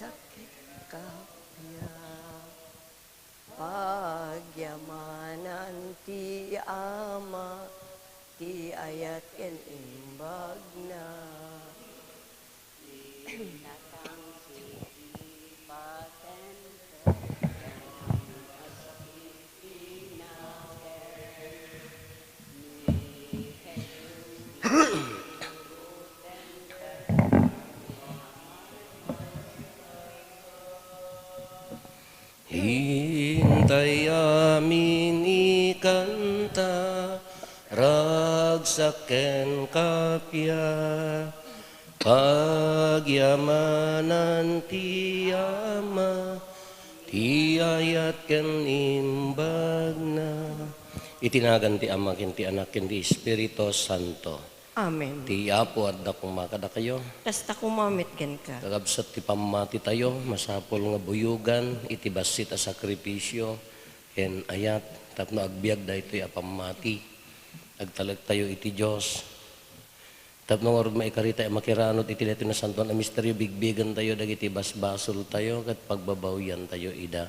sakit kapya, pagyamanan ti ama, ti ayat ken imbag na. Hintay amin ikanta, ragsaken kapya, pagyamanan ti ama, ti ayat ken imbag na. Itinagan ti ama ken ti anak ken ti Espiritu Santo. Amen. Ti apo at dakong makada kayo. Kasta kumamit ken ka. Kagabsat ti pamati tayo, masapol nga buyugan, iti basit a sakripisyo, ken ayat, tapno agbiag da ito'y apamati, agtalag tayo iti Diyos. Tapno nga rin maikarita, makiranot iti leto na santuan na misteryo, bigbigan tayo, dagiti basbasol tayo, kat pagbabawyan tayo ida.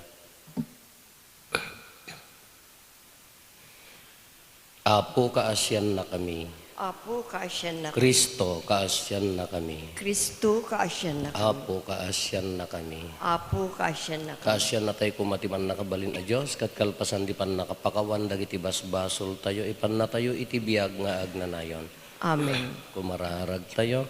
Apo kaasyan na kami. Apo kaasyan na kami. Kristo kaasyan na kami. Kristo kaasyan na kami. Apo kaasyan na kami. Apo kaasyan na kami. Kaasyan na tayo kumatiman nakabalin a Diyos, kat kalpasan di pan nakapakawan, dagiti basbasol tayo, ipan na tayo iti biyag nga agnanayon. Amen. Kumararag tayo.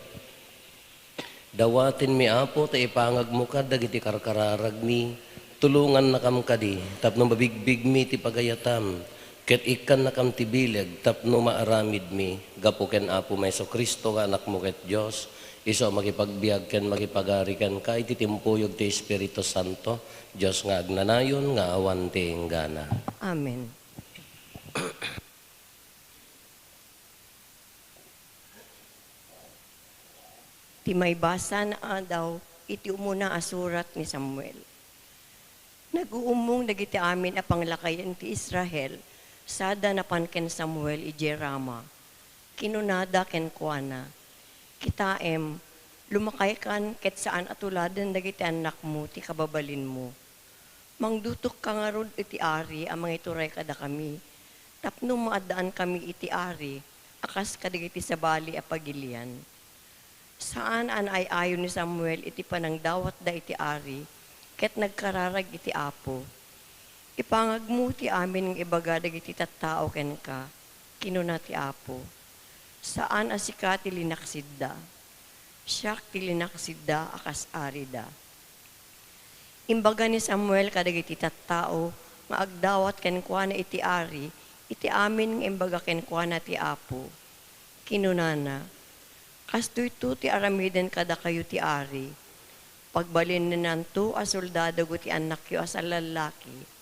Dawatin mi apo, tayo ipangag mo ka, dagiti karkararag mi, tulungan na kam kadi, tapno mabigbig mi ti pagayatam, ket ikan na kam ti bileg, tapno maaramid mi, gapuken apo Meso Kristo nga anak mo ket Diyos, iso makipagbiag ken makipagari ken ka iti timpuyog ti Espiritu Santo, Diyos nga agnanayon nga awan ti enggana. Amen. Ti may basa na daw, iti umuna asurat ni Samuel. Nag-uumong dagiti amin a panglakayan ti Israel, sada napan ken Samuel ije Rama. Kinunada ken kuana, kitaem, lumakay kan ket saan atuladen dagiti anak mo ti kababalin mo. Mangdutok ka nga rod iti ari ang mga ituray kada kami, tapno maadaan kami iti ari, akas kadagiti sabali a pagilian. Saan an ay ayon ni Samuel iti panangdawat da iti ari, ket nagkararag iti apo. Ipangag mo ti amin ng ibaga dagiti tattao ken ka, kinuna ti apo. Saan asika ti linaksidda? Siyak ti linaksidda akas ari da. Imbaga ni Samuel kadagiti tattao, nga agdawat ken kuana iti ari, iti amin ng imbaga ken kuana ti apo. Kinunana, kasto ito ti aramiden kada kayo ti ari. Pagbalin na nanto a soldado ti anak yo as lalaki.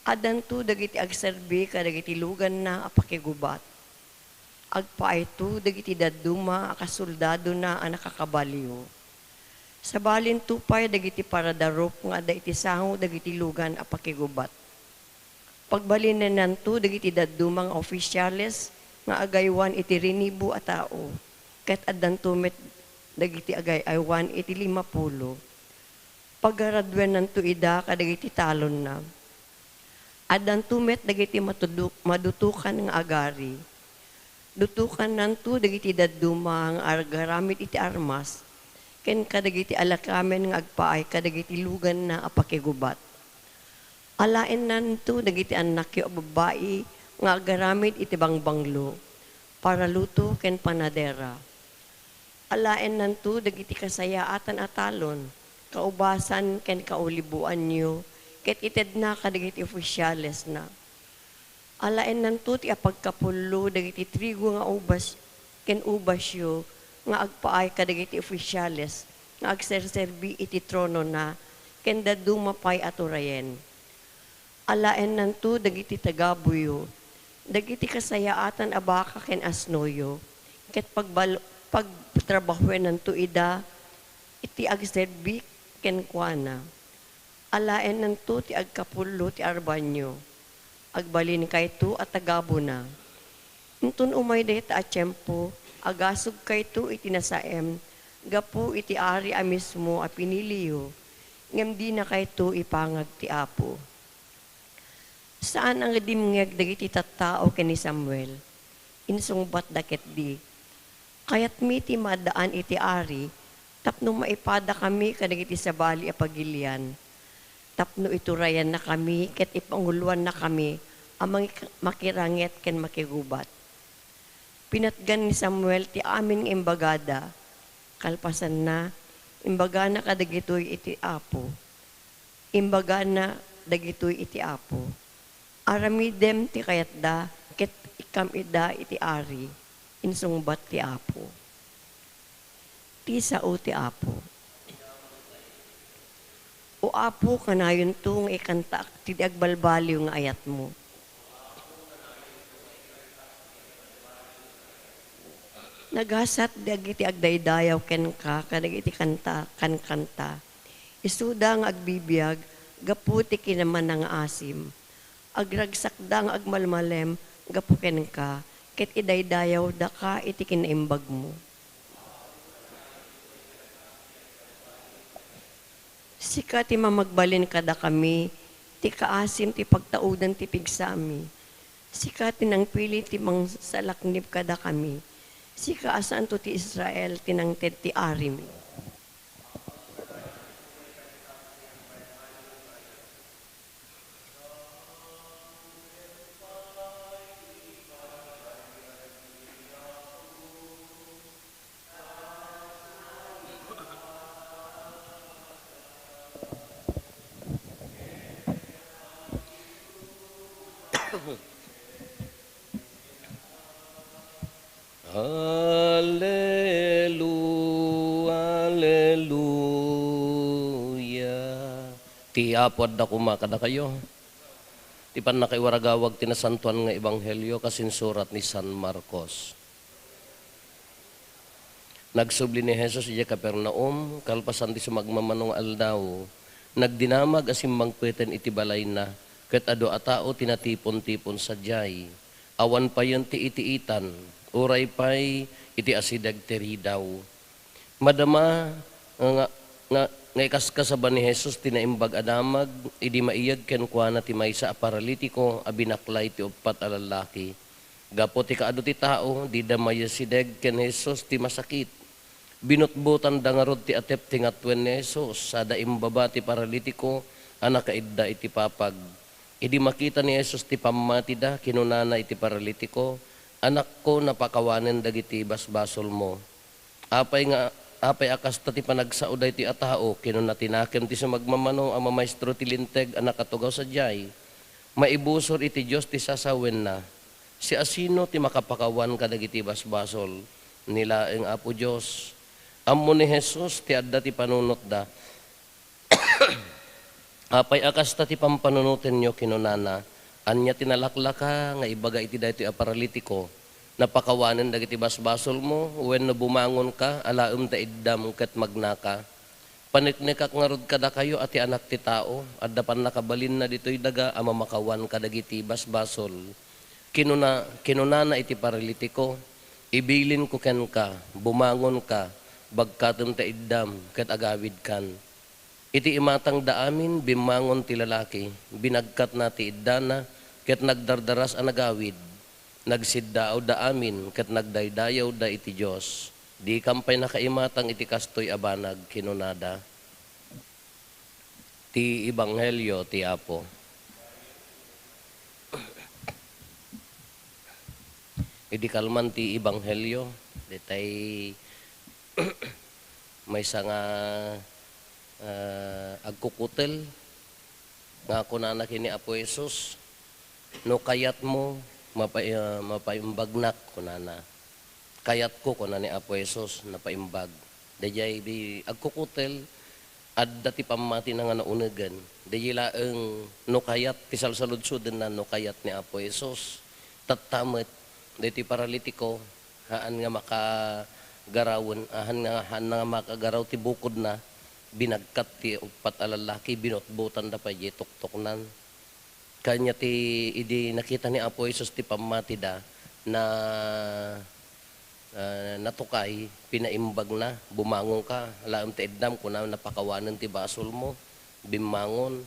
Adanto dagiti agserbi kadagiti lugan na apakigubat. Agpaay to dagiti daduma a soldado na a nakakabaliw. Sa balin tupay dagiti paradarop nga da iti sango dagiti lugan apakigubat. Pagbalin na nanto dagiti dadumang opisyales nga agaywan iti rinibo a tao. Ket addan tumet dagiti agay aywan iti 50. Pagaradwen nanto ida kadagiti talon na. Addan tumet dagiti madutukan nga agari. Dutukan nanto dagiti dadduma nga agaramit iti armas. Ken kadagiti alakamen nga agpaay kadagiti lugan na apakigubat. Alaen nanto dagiti anak yo babae nga agaramit iti bangbanglo. Para luto ken panadera. Alaen nanto dagiti kasayaatan atalon, kaubasan ken kaulibuan nyo, ket ited na kadagiti opisyales na. Alaen nanto ti apagkapulo dagiti trigo nga ubas ken ubasyo nga agpaay kadagiti opisyales nga agserserbi iti trono na ken daduma pay aturayen. Alaen nanto dagiti tagabuyo, dagiti kasayaatan abaka ken asnoyo, ket pagtrabahuan ng tuida, iti agserbi ken kuana. Alaen ng tu ti agkapulo ti arbanyo. Agbalin kay tu at tagabo na. Intun umay deta at tiyempo, agasog kay tu iti nasaem, Gapu iti ari a mismo a piniliyo, ngem di na kayto ipangag ti Apo. Saan ang dimngeg dagiti tattao ken ni Samuel? Insungbat daket di. Kayat mi ti madaan iti ari, tapno maipada kami kadagiti sabali a pagilian. Tapno iturayan na kami, ket ipanguluan na kami, amang makirangit ken makigubat. Pinatgan ni Samuel ti amin imbagada, kalpasan na, imbaga na kadagitoy iti Apo. Imbaga na dagitoy iti Apo. Aramidem ti kayatda, ket ikam ida iti ari, insungbat ti Apo. Ti sao ti Apo. O Apo, kanayon tung ikanta, ti agbalbaliw nga ayat mo. Nagasat dagiti agdaydayaw ken ka kadagiti kanta kan kanta. Isuda nga agbibiyag gaputi kinaman ng asim. Agragsakda nga agmalmalem gapu ken ka ket idaydayaw da ka iti kinaimbag mo. Sika ti mamagbalin kada kami ti kaasim ti pagtaudan ti pigsami. Sika ti nang pili ti mangsalaknip kada kami. Sika asanto ti Israel tinangted ti ari mi. Hallelujah. Ti apod da kumakada kayo. Ti pan nakaiwaragawag tinasantuan nga ebanghelyo kasinsurat ni San Marcos. Nagsubli ni Jesus iya Capernaum, kalpasan ti sumagmamanong aldaw. Nagdinamag asim mangpeten iti balay na, ket ado a tao tinatipon-tipon sa jay. Awan pa yun ti itiitan, uray pay iti asidag teridaw. Madama nga ikaskasaban ni Jesus tinaimbag adamag, idi maiyag ken kuana ti maysa a paralitiko a binaklay ti upat a lalaki. Gapo ti kaado ti tao, di damaya sideg ken Jesus ti masakit. Binutbutan da nga rod ti atep ti ngatwen ni Jesus, sada imbaba ti paralitiko, anak kaidda iti papag. Idi makita ni Jesus ti pamati da, kinunana iti paralitiko, anak ko napakawanen dagiti basbasol mo. Apay akas ti panagsauday ti atao, kinuna tinakem ti sumagmamano ang mamaestro ti linteg anak katugaw sa jay. Maibusor iti Diyos ti sasawen na. Si asino ti makapakawan kadagiti basbasol, nilaeng Apo Diyos. Ammo ni Jesus ti adda ti panunot da. Apay akas ti pampanunutin nyo kinunana, anya tinalaklaka nga ibaga iti daytoy a paralitiko, napakawanen dagiti basbasol mo, when no bumangon ka, alaem ta iddam ket magnaka. Paniknikak nga rod kada kayo ati anak ti tao, adda pan nakabalin na ditoy daga, ama makawan kadagiti basbasol. Kinunana iti paralitiko, ibilin ko ken ka, bumangon ka, bagkatem ta iddam ket agawid kan. Iti imatang daamin, bimangon ti lalaki, binagkat na ti iddana, ket nagdardaras ang nagawid. Nagsiddaaw da amin, ket nagdaydayaw da iti Diyos. Di kampay nakaimatang iti kastoy abanag, kinunada. Ti Ebanghelyo ti Apo. Idi kalman ti Ebanghelyo, ditay may nga agkukutel nga ako na kini Apo Jesus, no kayat mo mapaimbagnak kunana. Kayat ko kunana ni Apo Jesus napaimbag. Dayay di agkukutel adda ti pamati na nga naunegan. Dayay laeng no kayat ti salsaludsuden na no kayat ni Apo Jesus. Tatamet diti paralitiko haan nga makagarawon, haan nga makagaraw ti bukod na, binagkat ti upat a lalaki, binotbutan da pa tuktok-nan. Kanya ti idi nakita ni Apo Jesus ti pamati da na natukay, pinaimbag na, bumangon ka, alam ti ednam, kuna napakawanan ti basol mo, bimangon.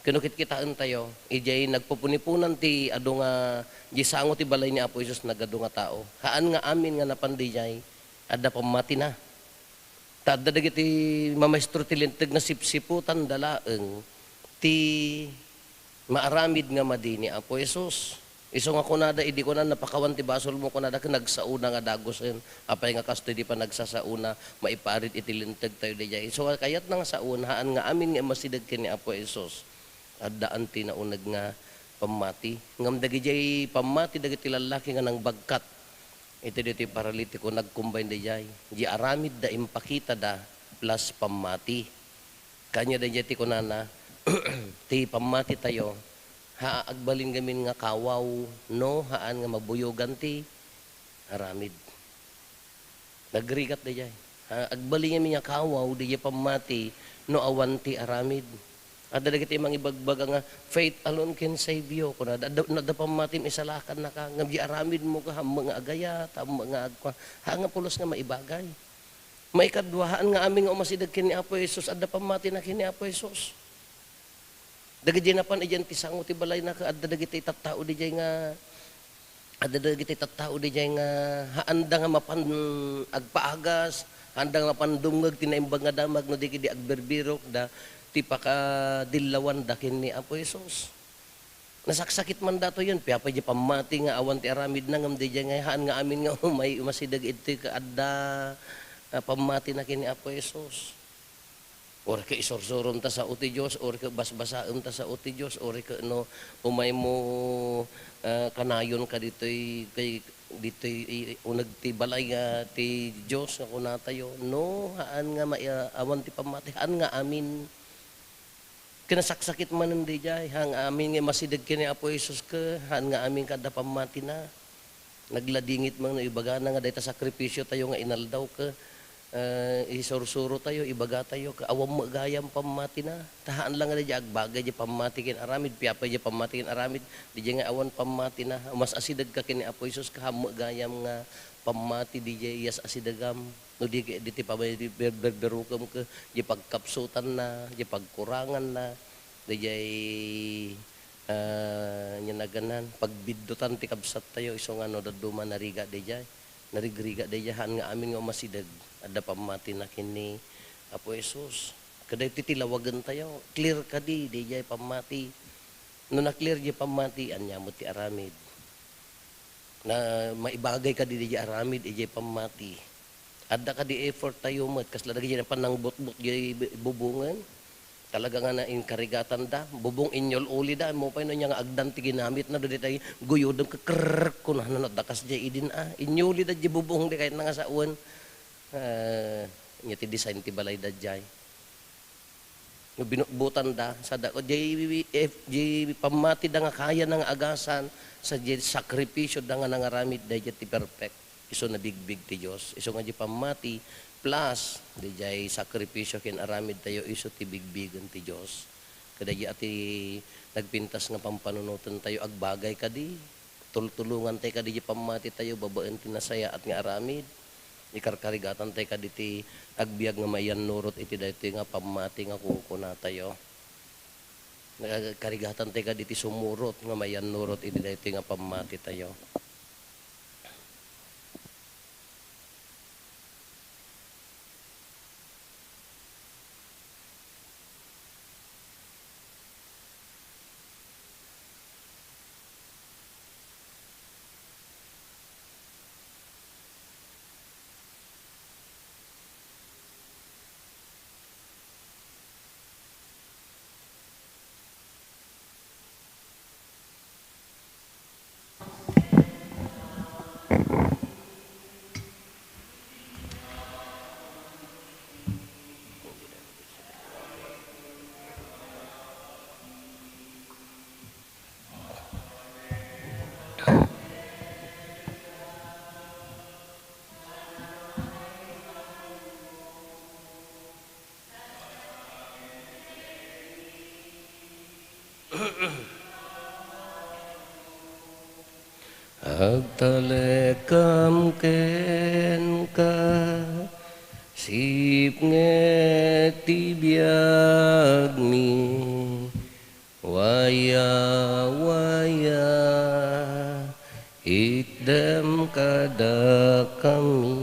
Kinukit kitaan tayo, ijay nagpupunipunan ti ado nga, di sango ti balay ni Apo Isus nagado nga tao. Haan nga amin nga napandi jay, adda pamati na. Tada dagiti mamaestro ti linteg nga sipsiputan dalaeng, ti maaramid nga madi ni Apo Isus. Iso nga kunada, idi ko na napakawan ti basol mo kunada ka nagsauna nga dagosen. Apay nga kasto di pa nagsasauna, maiparit itilintag tayo di jay. So kayat na nga sauna, haan nga amin nga masidag ni Apo Isus. Addaan ti naunag nga pamati. Ngam dagi jay pamati dagiti lalaki nga nang bagkat. Ito dito paralitiko nagkumbine di jay. Di aramid da impakita da plus pamati. Kanya da jay ti kunana, ti pamati tayo, haagbalin gamin nga kawaw, no, haan nga mabuyogan ti aramid. Nagrigat di jay. Agbalin gamin nga kawaw, di jay pamati, no awan ti aramid. At dagiti mang ibagbag nga faith alone can save you. Kuna da pamatim isalakan na ka ngam aramid mo ka mga agayat, mga agwa. Ha nga pulos nga maibagay. Maikadwahan nga aming umasidag kini Apo Jesus adda pamati na kini Apo Jesus. Dagiti na pan iyan ti sango ti balay na ka adda dagiti tattao di jay nga adda dagiti tattao di jay nga haanda nga mapan agpaagas, handa nga pandungag tinaimbag nga damag no di kidi agberbirok da ti pakadilawan dakin ni Apo Jesus. Nasaksakit man dato yun, piyapay di pamati nga awan ti aramid na ngam di nga haan nga amin nga may umasidag iti kaadda pamati na kini Apo Jesus. Ori ka isorsoron ta sa uti Diyos, ori ka basbasaon ta sa uti Diyos, ori ka no umay mo kanayon ka dito'y dito'y unag ti balay nga ti Diyos nga kunatayo. No, haan nga awan ti pamati, haan nga amin. Kinasaksakit man hindi jay, hang amin nga masidag kini Apo Jesus ka, hang nga amin kada pamati na. Nagladingit man no ibaga na nga dayta sakripisyo tayo nga inaldaw ka, isursuro tayo, ibaga tayo, ka awam magayam pamati na. Tahaan lang nga di agbagay di pamati kin aramid, piyapay di pamati kin aramid, di nga awan pamati na. Mas asidag ka kini Apo Jesus ka magayam nga pamati di yes asidagam. No di ti pabay di berberukam ka di pagkapsutan na di pagkurangan na di jay nyanaganan pagbiddutan ti kabsat tayo iso nga no daduma nariga di jay narigriga di jahan nga amin nga masidag adda pamati na kini Apo Jesus kada titilawagan tayo clear ka di jay pamati no na clear di pamati anya mo ti aramid na maibagay ka di jay aramid di jay pamati. Adda ka di effort tayo mat kas lagi na panang butbut jay bubungan. Talaga nga na inkarigatan da, bubong inyol uli da mo pa no nya nga agdan ti ginamit na do tay guyodem ka krrr kun hananot da kas jay idin inyoli da jay bubong di kahit nga sa uwan. Nya ti design ti balay da jay. No binubutan da sa da jay pamati da nga kaya nga agasan sa jay sakripisyo da nga nangaramid da jay ti perfect. Iso na bigbig ti Diyos. Iso nga di pamati plus di jay sakripisyo kin aramid tayo iso ti bigbigan ti Diyos. Kada di ati nagpintas nga pampanunutan tayo agbagay kadi. Tultulungan tayo kadi di pamati tayo babaen ti nasaya at nga aramid. Ikarkarigatan tayo kadi ti agbiag nga mayan nurot iti daytoy nga pamati nga kukuna tayo. Karigatan tayo kadi ti sumurot nga mayan nurot iti daytoy nga pamati tayo. agtalekam ken ka sipnget tibiyag mi waya waya ikdem kada kami.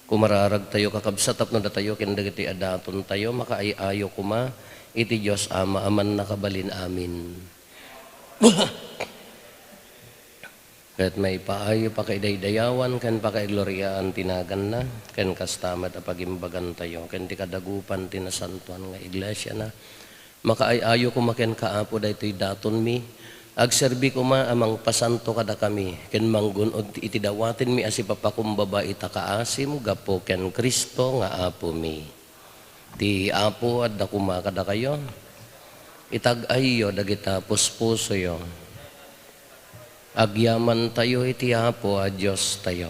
Kumararag tayo kakabsatap na datayo ken dagiti adaton tayo makaayo kuma iti Dios Ama aman nakabalin amin. Ket may paayo pakaiday-dayawan ken pakaigloriaan tinagan na ken kastamad a pagimbagan tayo ken ti kadagupan tinasantuan nga iglesia na makaayo kuma ken kaapo daytoy daton mi agserbi kuma amang pasanto kada kami ken manggunod iti dawaten mi as ipapakumbaba ita kaasim gapo ken Kristo nga apo mi. Ti apo adda kuma kada kayo itag-ayo dagita puspuso yo agyaman tayo iti apo a Dios tayo.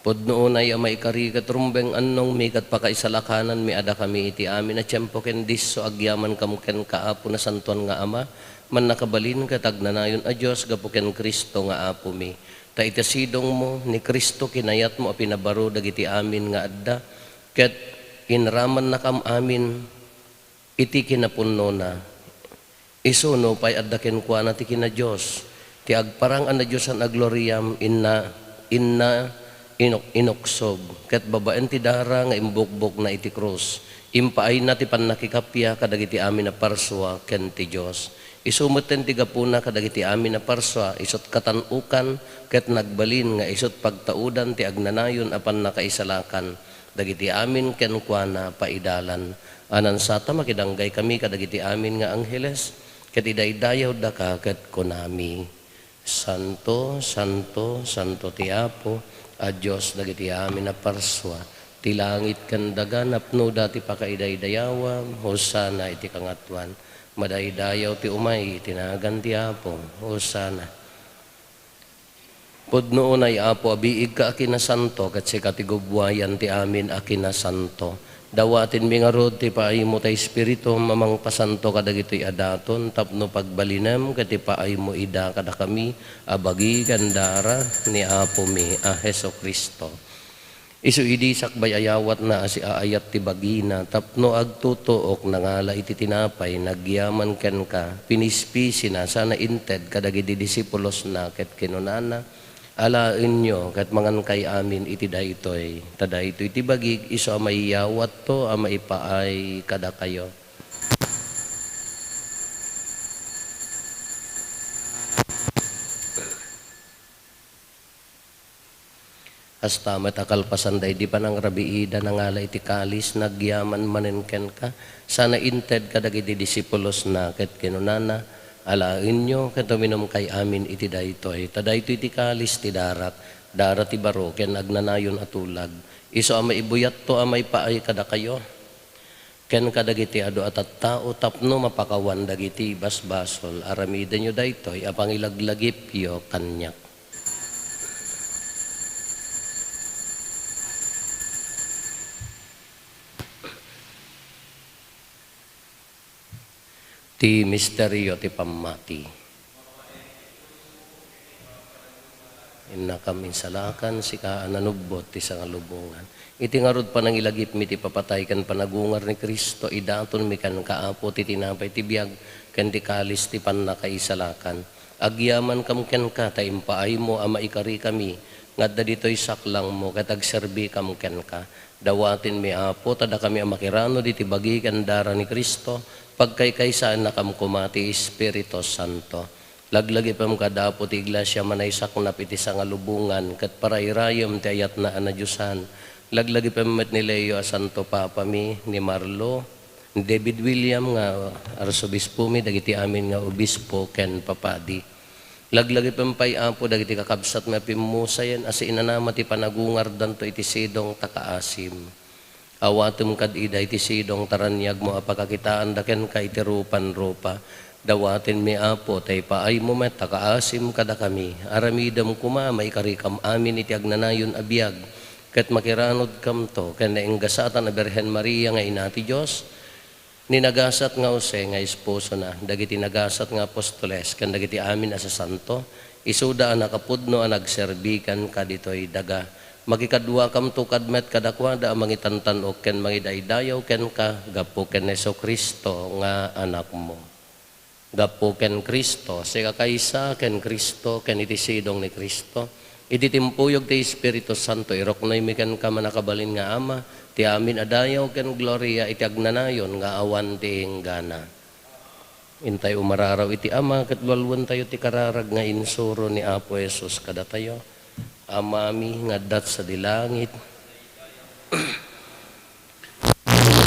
Pudno unay amay karigat rumbeng annong mi kat pakaisalakanan mi ada kami iti amin na tiyempo ken disso agyaman kam ken kaapo na santuan nga ama man nakabalin kat agnanayon a Dios gapo ken Kristo nga apo mi. Ta itasidong mo ni Kristo kinayat mo a pinabaro dagiti amin nga adda ket inraman na kam amin iti kinapunno na isuno pay adda ken kuana ti kina Dios ti agparang ana Dios an agloriam inna inoksog ket babaen ti dara nga imbukbok na iti krus impaay na ti pannakikapya kadagiti amin na parswa ken ti Dios isumeten ti gapuna kadagiti amin na parswa isot katanukan ket nagbalin nga isot pagtaudan ti agnanayon apan nakaisalakan dagiti amin ken kuana paidalan anan sata makidanggay kami kadagiti amin nga angheles ket idaydayaw da ka ket kunami Santo, Santo, Santo ti Apo, a Diyos dagiti amin na parswa, ti langit ken dagan apno dati pakaidaydayawam, hosana iti kangatuan, madaydayaw ti umay, tinagan ti Apo, hosana. Pudno unay Apo, abiig ka akina santo, kat si katigubwayan ti amin akina santo. Dawatin mi nga rod ti paay mo tay espiritu mamang pasanto kadagitoy adaton tapno pagbalinem ket ti paay mo ida kada kami abagi gandara ni Apo mi a Heso Kristo. Isu idi sakbay ayawat na asi aayat ti bagina tapno agtutuok nangala iti tinapay nagyaman ken ka pinispisi na sana inted kadagiti disipulos na ket kinunana alain nyo kat mangan kay amin iti daytoy tada ito iti bagig iso amay yawat to amay paay kada kayo. Hasta matakalpasan day di pa nang rabiida nangala iti kalis nagyaman manenken ka sana inted kadagiti disipulos na ket kinunana alain nyo katuminom kay amin iti daytoy tadaytoy iti kalis ti darat ti baro ken agnanayon atulag iso amay ibuyat to amay paay kada kayo ken kadagiti adu at tao tapno mapakawan dagiti basbasol aramiden nyo daytoy apang ilaglagip yo kanyak. Ti misteryo ti pamati. Inna kami salakan si kaananubot ti sangalubungan. Iti ngarod pa nang ilagip mi ti papatay kan panagungar ni Kristo idaton mi kan kaapo ti tinapay ti biag ken ti kalis ti pannakaisalakan. Agyaman kam ken ka ta impaay mo ama ikari kami ngadda ditoy saklang mo ket agserbi kam ken ka. Dawatin mi Apo tada kami amakirano diti bagi ken dara ni Kristo pagkaykaysaan na kam kumati Espiritu Santo. Laglagi pam kadapo ti iglesia manay saknap iti sangalubungan ket parayrayom ti ayat na anadyusan. Laglagi pam met ni Leo a Santo Papa mi ni Marlo, ni David William nga arsobispo mi dagiti amin nga obispo ken papadi. Laglagi pam pay Apo dagiti kakabsat nga pimusayan as inanama ti panagungar danto iti sidong takaasim. Awatum kad ida iti sidong taranyag mo apakakitaan daken ka iti rupan-rupa. Dawatin mi Apo tay paay mo met takaasim kada kami. Aramidam kuma may karikam amin iti agnanayon abiyag. Ket makiranod kam to ken naenggasatan a Birhen Maria nga ina ti Dios. Ninagasat nga use nga esposo na dagiti nagasat nga apostoles ken dagiti amin as santo isuda ang nakapudno ang nagserbikan ka dito'y daga. Magikadwa kam tukad met kadakwada ang mangitantan o ken mangidaydayaw ken ka gapo ken Heso Kristo nga anak mo. Gapo ken Kristo, siya kaysa ken Kristo, ken iti sidong ni Kristo. Iti timpuyog ti Espiritu Santo, iroknoy mi ken ka manakabalin nga Ama, ti amin adayaw ken gloria iti agnanayon nga awan ti inggana. Intay umararaw iti Ama, katwalwan tayo ti kararag nga insuro ni Apo Jesus kada tayo. Amami nga dat sa dilangit,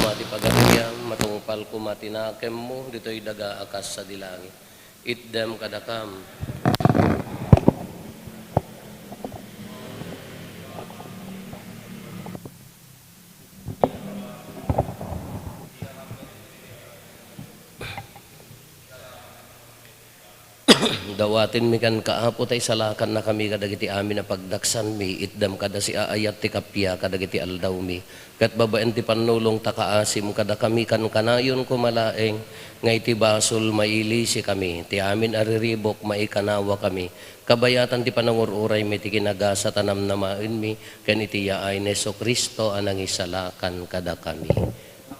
mati pagariang matungpal ko matinakem mo dito'y daga akas sa dilangit. Itdem kadakam. Dawatin mi kan kaapo tay salakan na kami kadagiti amin na pagdaksan mi itdam kada si aayat ti kapya kadagiti aldaw mi kat babaen ti panulong takaasim kada kami kan kanayon kumalaeng nga iti basol maili si kami ti amin ariribok maikanawa kami kabayatan ti panangururay mi ti kinagasa tanam namaen mi ken iti yaay ni Heso Kristo anang isalakan kada kami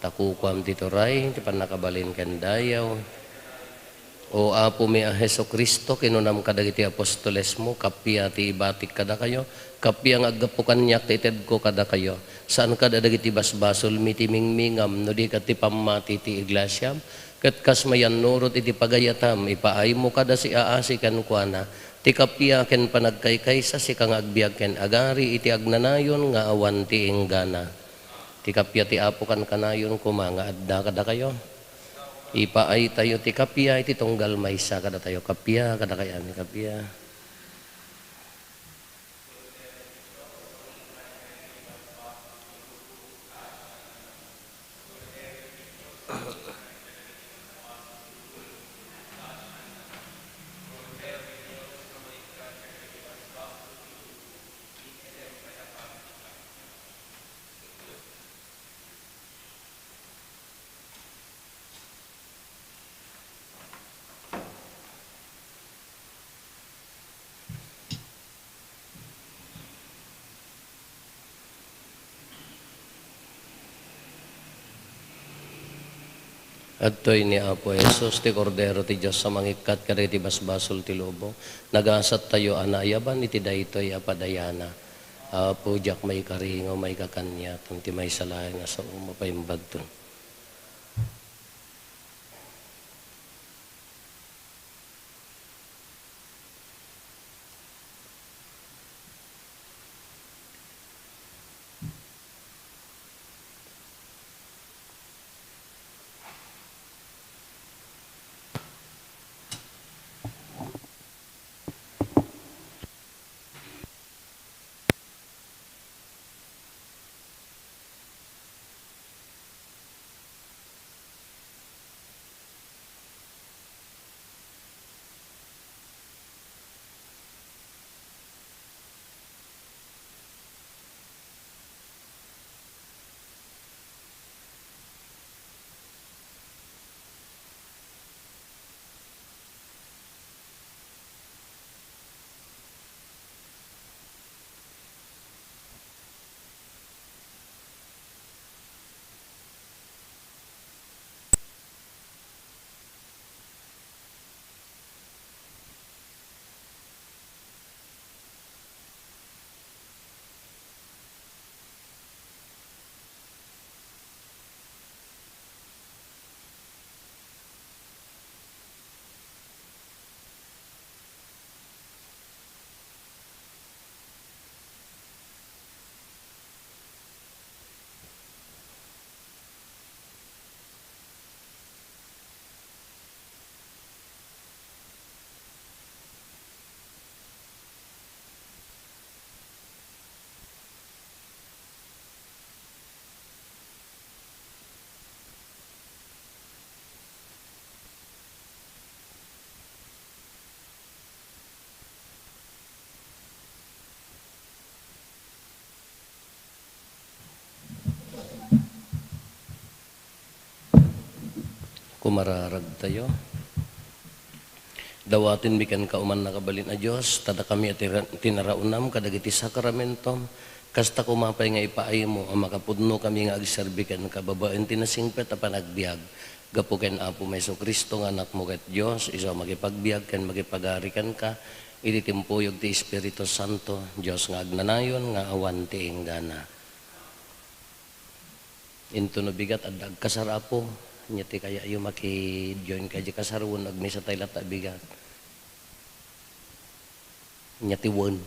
takukwam ti turay ti panakabalin ken dayaw. O Apo mi a Heso Kristo, kinunam kadagiti apostoles mo, kapya ti ibatik kada kayo, kapya nga agapukan niya tited ko kada kayo. Saan kada dagiti basbasol mitimingmingam, no di kat ti pamati ti iglesia, kat kas mayan nurot iti pagayatam, ipaay mo kada si aasi kan kuana, ti kapya ken panagkaykaysa si kang agbiag ken agari iti agnanayon nga awan ti inggana. Ti kapya ti Apo kan kanayon kuma nga adda kada kayo. Ipaay tayo ti kapya iti tunggal maysa kada tayo kapya kada kayan ni kapya. Adtoy ni Apo Jesus ti kordero ti Dios sa mangikat kadagiti basbasol ti lobo. Nagasat tayo anayaban iti daytoy apadayana. Apo jak may karingo may kakanya ti may salayan nga sa umapaimbag ton. Kumararag tayo. Dawatin mi ken kauman nakabalin a Dios, tada kami at tinaraunam kadagiti sakramentom, kasta kumapay nga ipaay mo, ang makapudno kami nga agserbi ken kababaen tinasingpet a panagbiag. Gapo ken Apo Meso Kristo nga anak mo ket Dios, iso magipagbiag ken magipagarikan ka, iti timpuyog ti Espiritu Santo, Dios nga agnanayon nga awan ti inggana. Into no bigat adag kasarapo, nya ti kaya yu maki-join kay di kasarwon agmisa tay lata bigat. Nya ti won.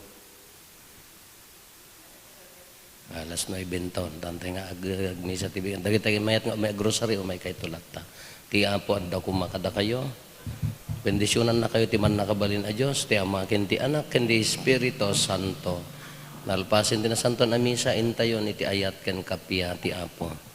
Alas 9:20 tantay nga agmisa ti bigat. Dagiti mayat nga may grocery o may kay tulata. Ti Apo adda kumakada kayo. Bendisyonan na kayo ti man nakabalin a Dios, ti Ama ken ti Anak ken ti Espiritu Santo. Nalpasin ti na santo na misa intayon iti ayat ken kapya ti Apo.